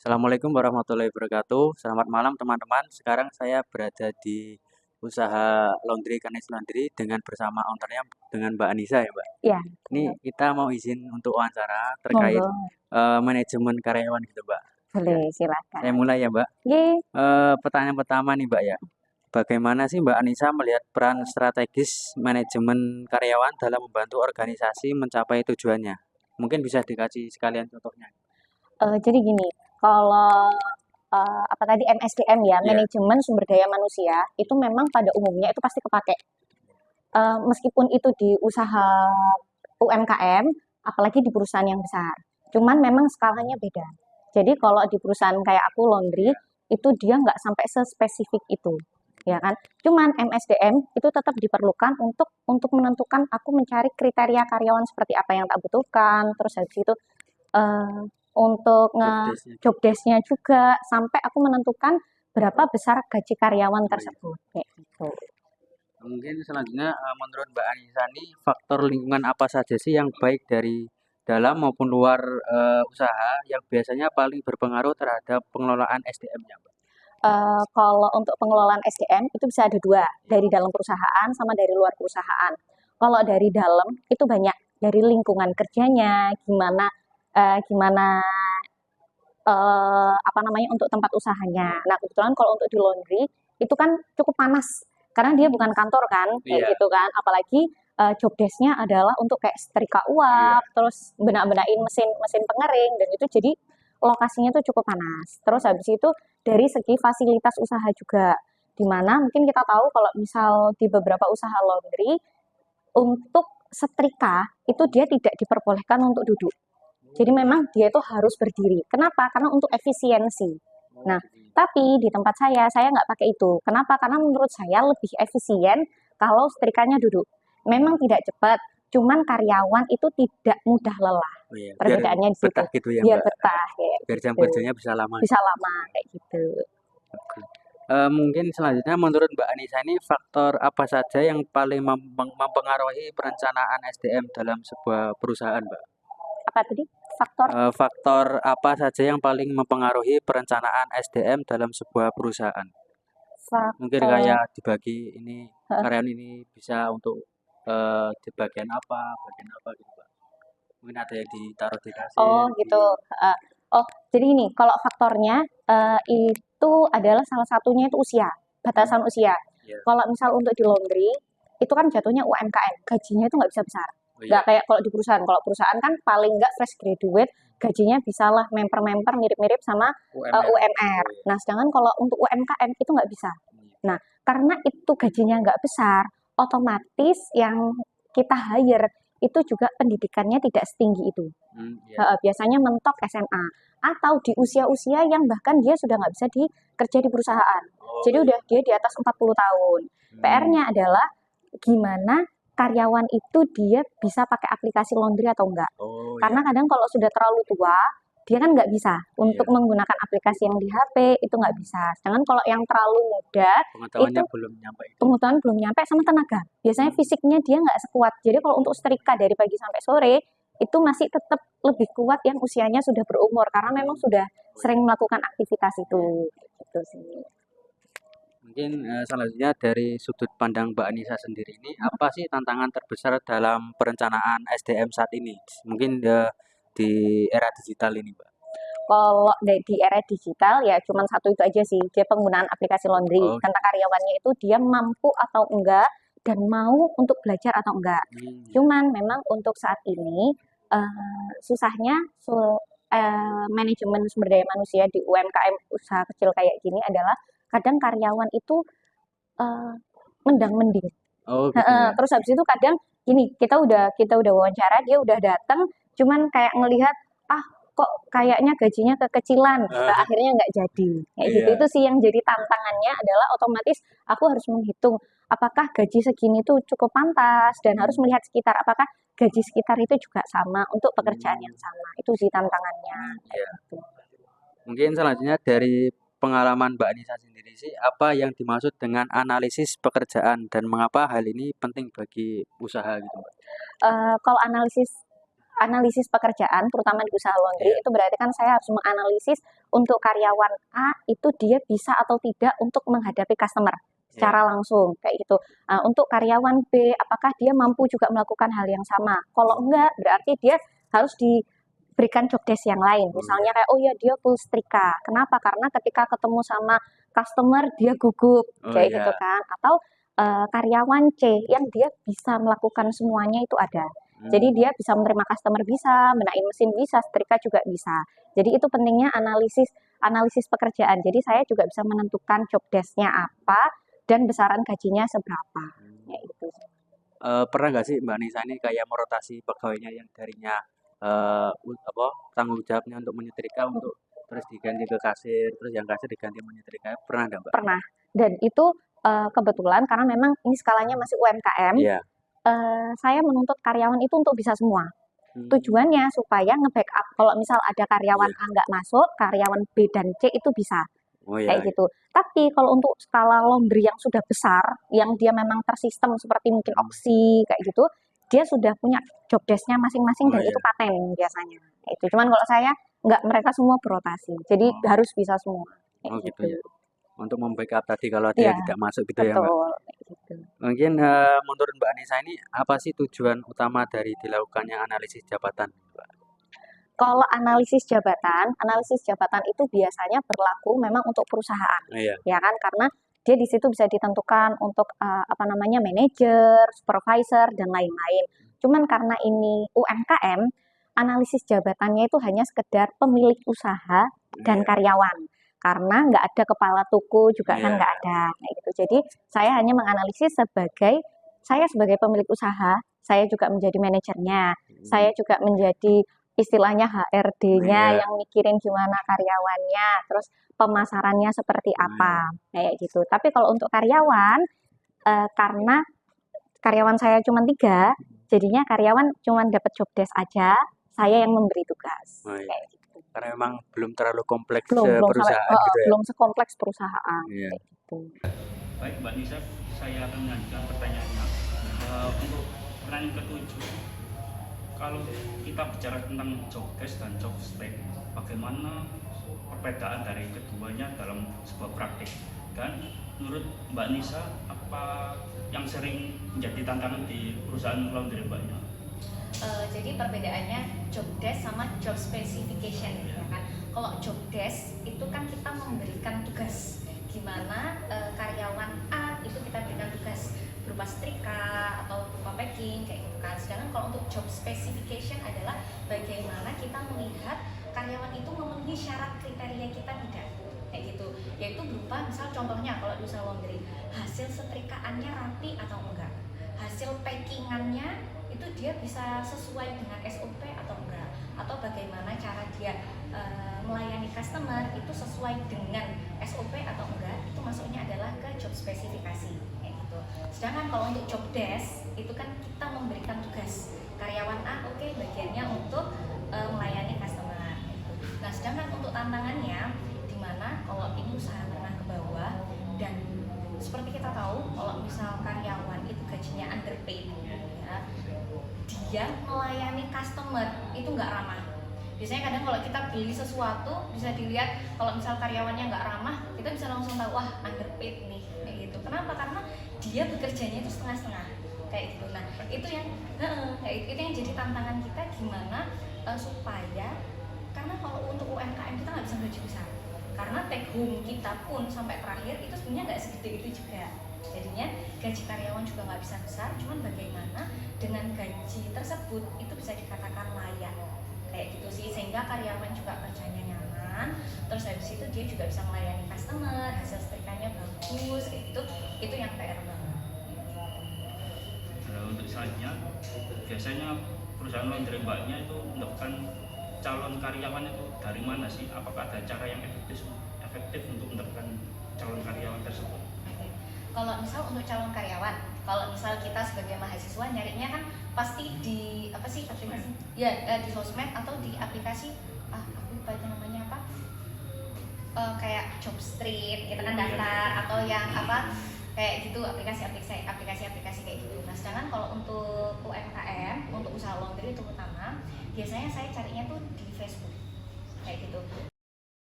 Assalamualaikum warahmatullahi wabarakatuh. Selamat malam teman-teman. Sekarang saya berada di usaha laundry Ganesh Laundry dengan bersama ownernya dengan Mbak Anissa ya Mbak. Iya, Ini kita mau izin untuk wawancara terkait monggo. manajemen karyawan gitu Mbak. Ya, Boleh, saya silakan. mulai ya Mbak. Ye, Pertanyaan pertama nih Mbak ya. Bagaimana sih Mbak Anissa melihat peran strategis manajemen karyawan dalam membantu organisasi mencapai tujuannya? Mungkin bisa dikasih sekalian contohnya. jadi gini, kalau apa tadi MSDM ya, Ya, manajemen sumber daya manusia, itu memang pada umumnya itu pasti kepake. Meskipun itu di usaha UMKM, apalagi di perusahaan yang besar. Cuman memang skalanya beda. Jadi kalau di perusahaan kayak aku laundry, ya, itu dia nggak sampai sespesifik itu, ya kan? Cuman MSDM itu tetap diperlukan untuk menentukan aku mencari kriteria karyawan seperti apa yang tak butuhkan, terus habis itu eh, untuk job desk-nya. job desk-nya juga sampai aku menentukan berapa besar gaji karyawan Oh iya. tersebut kayak gitu. Mungkin selanjutnya menurut Mbak Anissa nih faktor lingkungan apa saja sih yang baik dari dalam maupun luar usaha yang biasanya paling berpengaruh terhadap pengelolaan SDM-nya, Mbak? Kalau untuk pengelolaan SDM itu bisa ada dua, dari dalam perusahaan sama dari luar perusahaan. Kalau dari dalam itu banyak dari lingkungan kerjanya, gimana gimana apa namanya untuk tempat usahanya. Nah kebetulan kalau untuk di laundry itu kan cukup panas karena dia bukan kantor kan kayak Iya, gitu kan. Apalagi job desk-nya adalah untuk kayak setrika iya. uap, terus benak-benakin mesin mesin pengering dan itu jadi lokasinya tuh cukup panas. Terus habis itu dari segi fasilitas usaha juga, dimana mungkin kita tahu kalau misal di beberapa usaha laundry untuk setrika itu dia tidak diperbolehkan untuk duduk. Jadi Oh, memang dia itu harus berdiri. Kenapa? Karena untuk efisiensi. oh Nah, jadi tapi di tempat saya nggak pakai itu. Kenapa? Karena menurut saya lebih efisien kalau setrikanya duduk. Memang tidak cepat, cuman karyawan itu tidak mudah lelah. oh iya, biar Perbedaannya di situ. betah gitu ya, Biar Mbak. betah kayak Biar jam gitu. kerjanya bisa lama Bisa gitu. lama kayak gitu. Oke. Mungkin selanjutnya menurut Mbak Anissa ini faktor apa saja yang paling mempengaruhi perencanaan SDM dalam sebuah perusahaan, Mbak? Apa tadi? Faktor Faktor apa saja yang paling mempengaruhi perencanaan SDM dalam sebuah perusahaan? Mungkin faktor kayak dibagi ini karyawan ini bisa untuk di bagian apa gitu, Pak. Mungkin ada yang ditaruh di oh kasir, di gitu. Uh, oh, jadi ini kalau faktornya itu adalah salah satunya itu usia, hmm, batasan usia. ya. Kalau misal untuk di laundry itu kan jatuhnya UMKM, gajinya itu nggak bisa besar. Oh Nggak iya, kayak kalau di perusahaan. Kalau perusahaan kan paling nggak fresh graduate, gajinya bisalah memper-memper mirip-mirip sama UMR. UMR. Oh iya. Nah, sedangkan kalau untuk UMKM itu nggak bisa. Iya. Nah, karena itu gajinya nggak besar, otomatis yang kita hire itu juga pendidikannya tidak setinggi itu. Iya. Biasanya mentok SMA atau di usia-usia yang bahkan dia sudah nggak bisa kerja di perusahaan. Oh Jadi iya. udah dia di atas 40 tahun. Hmm, PR-nya adalah gimana karyawan itu dia bisa pakai aplikasi laundry atau enggak. oh Karena iya. kadang kalau sudah terlalu tua, dia kan nggak bisa untuk Iya. menggunakan aplikasi yang di HP, itu nggak bisa. Sedangkan kalau yang terlalu muda, itu Pengetahuannya belum nyampe itu ya. pengetahuan belum nyampe sama tenaga. Biasanya Hmm, fisiknya dia nggak sekuat. Jadi kalau untuk setrika dari pagi sampai sore, itu masih tetap lebih kuat yang usianya sudah berumur karena memang sudah oh iya. sering melakukan aktivitas itu. Iya. Gitu sih. Mungkin selanjutnya dari sudut pandang Mbak Anissa sendiri ini apa sih tantangan terbesar dalam perencanaan SDM saat ini? Mungkin di era digital ini, Mbak. Kalau di era digital ya cuma satu itu aja sih, dia penggunaan aplikasi laundry. Oh, Tentang karyawannya itu dia mampu atau enggak dan mau untuk belajar atau enggak. iya. Cuman memang untuk saat ini susahnya manajemen sumber daya manusia di UMKM usaha kecil kayak gini adalah kadang karyawan itu eh, mendang-mending. Oh, gitu ya. Terus habis itu kadang gini, kita udah wawancara, dia udah datang, cuman kayak ngelihat ah kok kayaknya gajinya kekecilan, gitu. Eh, Akhirnya nggak jadi. Kayak gitu. iya. Itu sih yang jadi tantangannya adalah otomatis aku harus menghitung apakah gaji segini tuh cukup pantas dan harus Hmm, melihat sekitar apakah gaji sekitar itu juga sama untuk pekerjaan yang hmm, sama. Itu sih tantangannya kayak iya. gitu. Mungkin selanjutnya dari pengalaman Mbak Anissa sendiri sih, apa yang dimaksud dengan analisis pekerjaan dan mengapa hal ini penting bagi usaha gitu, Mbak? Kalau analisis analisis pekerjaan, terutama di usaha laundry, itu berarti kan saya harus menganalisis untuk karyawan A itu dia bisa atau tidak untuk menghadapi customer secara langsung, kayak gitu. Untuk karyawan B, apakah dia mampu juga melakukan hal yang sama? Kalau enggak, berarti dia harus diberikan job desk yang lain. Misalnya kayak, oh ya dia full setrika. Kenapa? Karena ketika ketemu sama customer dia gugup, kayak gitu kan. Atau karyawan C yang dia bisa melakukan semuanya itu ada. Jadi dia bisa menerima customer, bisa benahin mesin, bisa setrika juga bisa. Jadi itu pentingnya analisis pekerjaan. Jadi saya juga bisa menentukan job desk-nya apa dan besaran gajinya seberapa. Ya itu. Pernah nggak sih Mbak Nisa ini kayak merotasi pegawainya yang darinya tanggung jawabnya untuk menyetrika untuk terus diganti ke kasir, terus yang kasir diganti menyetrika, pernah nggak Mbak? Pernah. Dan itu kebetulan karena memang ini skalanya masih UMKM. Iya. Saya menuntut karyawan itu untuk bisa semua. Tujuannya supaya nge-backup kalau misal ada karyawan A nggak masuk, karyawan B dan C itu bisa. Kayak gitu. Tapi kalau untuk skala laundry yang sudah besar, yang dia memang tersistem seperti mungkin Oxy kayak gitu, dia sudah punya job desk-nya masing-masing dan itu paten biasanya. Itu. Cuman kalau saya nggak, mereka semua berotasi. Jadi harus bisa semua. Kayak gitu ya. Untuk membackup tadi kalau dia tidak masuk gitu ya Mbak. Betul. Gitu. Mungkin menurut Mbak Anissa ini apa sih tujuan utama dari dilakukannya analisis jabatan, Mbak? Kalau analisis jabatan itu biasanya berlaku memang untuk perusahaan, ya kan? Karena dia di situ bisa ditentukan untuk manajer, supervisor dan lain-lain. Cuman karena ini UMKM, analisis jabatannya itu hanya sekedar pemilik usaha dan karyawan. Karena nggak ada kepala toko juga kan nggak ada, kayak gitu. Jadi saya hanya menganalisis saya sebagai pemilik usaha, saya juga menjadi manajernya, saya juga menjadi istilahnya HRD-nya yang mikirin gimana karyawannya, terus pemasarannya seperti apa, kayak gitu. Tapi kalau untuk karyawan, karena karyawan saya cuma 3, jadinya karyawan cuma dapat job desk aja, saya yang memberi tugas. Kayak gitu. Karena memang belum terlalu kompleks perusahaan gitu ya? Belum sekompleks perusahaan. Kayak gitu. Baik Mbak Nisa, saya akan melanjutkan pertanyaannya. Untuk pertanyaan ke-7, kalau kita bicara tentang job desk dan job spec, bagaimana perbedaan dari keduanya dalam sebuah praktik? Dan menurut Mbak Nisa, apa yang sering menjadi tantangan di perusahaan laundry Mbaknya? Jadi perbedaannya job desk sama job specification, ya kan? Kalau job desk itu kan kita memberikan tugas, gimana karyawan A itu kita berikan tugas berupa setrika atau berupa packing kayak gitu kan. Sedangkan kalau untuk job specification adalah bagaimana kita melihat karyawan itu memenuhi syarat kriteria kita tidak, kayak gitu. Yaitu berupa misal contohnya kalau di usaha laundry, hasil setrikaannya rapi atau enggak, hasil packingannya itu dia bisa sesuai dengan SOP atau enggak, atau bagaimana cara dia melayani customer itu sesuai dengan SOP atau enggak, itu masuknya adalah ke job spesifikasi kayak gitu. Sedangkan kalau untuk job desk itu kan kita memberikan tugas karyawan A, bagiannya untuk melayani customer gitu. Nah sedangkan untuk tantangannya dimana kalau ini usaha menengah ke bawah dan seperti kita tahu kalau misal karyawan itu gajinya underpaid ya, dia melayani customer itu nggak ramah. Biasanya kadang kalau kita beli sesuatu bisa dilihat kalau misal karyawannya nggak ramah, kita bisa langsung tahu wah underpaid nih kayak gitu. Kenapa? Karena dia bekerjanya itu setengah-setengah kayak gitu. Nah itu yang jadi tantangan kita gimana supaya, karena kalau untuk UMKM kita nggak bisa gaji besar, karena take home kita pun sampai terakhir itu sebenarnya nggak segede itu juga. Jadinya gaji karyawan juga nggak bisa besar, cuman bagaimana dengan gaji tersebut itu bisa dikatakan layak kayak gitu sih, sehingga karyawan juga kerjanya nyaman, terus habis itu dia juga bisa melayani customer, hasil setrikanya bagus kayak gitu. Itu yang PR banget. Untuk selanjutnya, biasanya perusahaan laundry Mbaknya itu mendapatkan calon karyawan itu dari mana sih? Apakah ada cara yang efektif untuk mendapatkan calon karyawan tersebut? Kalau misal untuk calon karyawan, kalau misal kita sebagai mahasiswa nyarinya kan pasti di aplikasi? Ya, di sosmed atau di aplikasi. Aku lupa itu namanya apa? Kayak Jobstreet, kita kan daftar, atau yang kayak gitu, aplikasi kayak gitu. Nah sedangkan kalau untuk UMKM, untuk usaha laundry terutama, biasanya saya carinya tuh di Facebook kayak gitu.